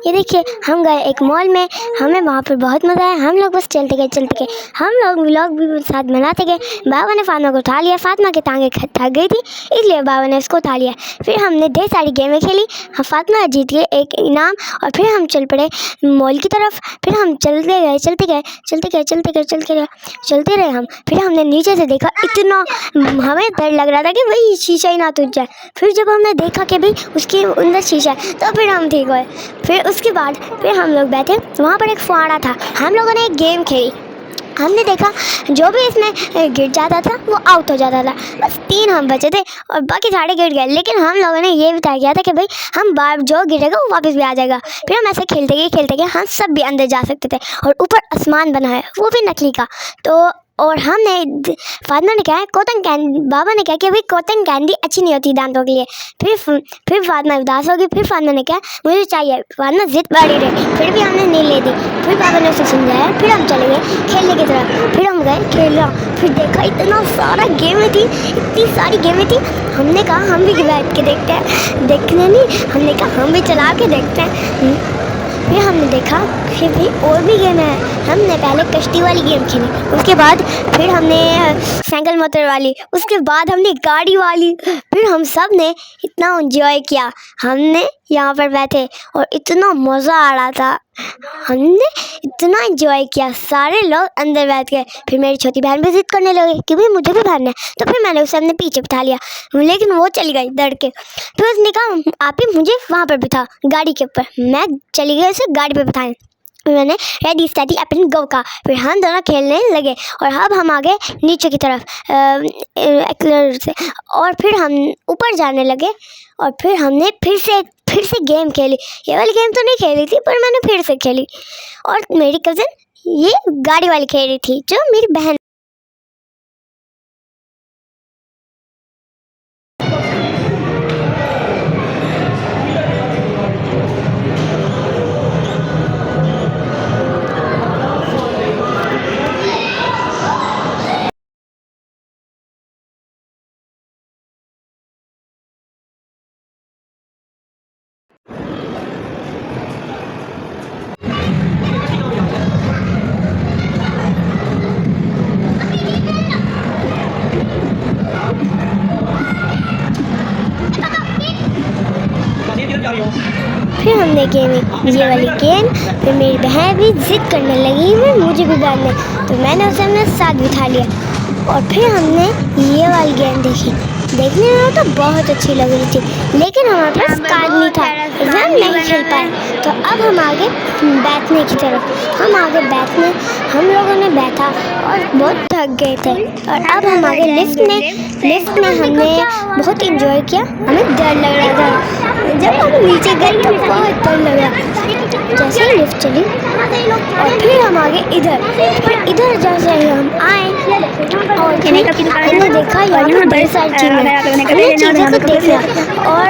ये देखिए हम गए एक मॉल में, हमें वहाँ पर बहुत मज़ा आया। हम लोग बस चलते गए, हम लोग व्लॉग भी साथ बनाते गए। बाबा ने फातिमा को उठा लिया, फातिमा की टांगें थक गई थी इसलिए बाबा ने उसको उठा लिया। फिर हमने ढेर सारी गेमें खेली, फातिमा जीत गई एक इनाम और फिर हम चल पड़े मॉल की तरफ। फिर हम चलते रहे हम। फिर हमने नीचे से देखा, इतना हमें डर लग रहा था कि भाई शीशा ही ना टूट जाए। फिर जब हमने देखा कि भाई उसके अंदर शीशा है तो फिर हम ठीक हुए। फिर उसके बाद फिर हम लोग बैठे, वहाँ पर एक फुहारा था, हम लोगों ने एक गेम खेली। हमने देखा जो भी इसमें गिर जाता था वो आउट हो जाता था। बस 3 हम बचे थे और बाकी सारे गिर गए, लेकिन हम लोगों ने ये भी तय किया था कि भाई हम बार जो गिरेगा वो वापस भी आ जाएगा। फिर हम ऐसे खेलते गए हम सब भी अंदर जा सकते थे और ऊपर आसमान बना है वो भी नकली का। तो और हमने फातिमा ने कहा कॉटन कैंडी, बाबा ने कहा कि भाई कॉटन कैंडी अच्छी नहीं होती दांतों के लिए। फिर फातिमा उदास हो गई। फिर फातिमा ने कहा मुझे चाहिए, फातिमा जिद बढ़ी रही, फिर भी हमने नहीं ले दी। फिर बाबा ने उसे समझाया, फिर हम चले गए खेलने की तरफ। फिर हम गए खेलना, फिर देखा इतना सारा गेमें थी, इतनी सारी गेमें थी। हमने कहा हम भी बैठ के देखते हैं, देखने नहीं, हमने कहा हम भी चला के देखते हैं। फिर हमने देखा कि भाई और भी गेम है। हमने पहले कश्ती वाली गेम खेली, उसके बाद फिर हमने साइकिल मोटर वाली, उसके बाद हमने गाड़ी वाली। फिर हम सब ने इतना एंजॉय किया, हमने यहाँ पर बैठे और इतना मज़ा आ रहा था, हमने इतना एंजॉय किया, सारे लोग अंदर बैठ गए। फिर मेरी छोटी बहन भी जिद करने लगी कि भाई मुझे भी भरना है, तो फिर मैंने उसे अपने पीछे बिठा लिया, लेकिन वो चली गई डर के। फिर उसने कहा आप ही मुझे वहाँ पर बिठा गाड़ी के ऊपर, मैं चली गई उसे गाड़ी पर बिठाएं। मैंने रेडी स्टडी अपन गो का। फिर हम दोनों खेलने लगे और अब हम आ गए नीचे की तरफ एक्सेलरेटर से, और फिर हम ऊपर जाने लगे। और फिर हमने फिर से गेम खेली। ये वाली गेम तो नहीं खेली थी पर मैंने फिर से खेली, और मेरी कज़न ये गाड़ी वाली खेल रही थी जो मेरी बहन। फिर हमने ये वाली गेम, फिर मेरी बहन भी जिद करने लगी मैं मुझे भी डालने, तो मैंने उसे अपने साथ बिठा लिया। और फिर हमने ये वाली गेम देखी, देखने में तो बहुत अच्छी लग रही थी, लेकिन हमारे पास कार्ड नहीं था, हम नहीं खेल पाए। तो अब हम आगे बैठने की तरफ, हम लोगों ने बैठा और बहुत थक गए थे। और अब हम आगे लिफ्ट में हमने बहुत इंजॉय किया। हमें डर लग रहा था, जब हम नीचे गए तो बहुत डर लगा। जैसे ही लिफ्ट चली और फिर हम आगे इधर जैसे ही हम आए और हमने देखा यहाँ पर बड़ी सारी चीज़ें को देखा। और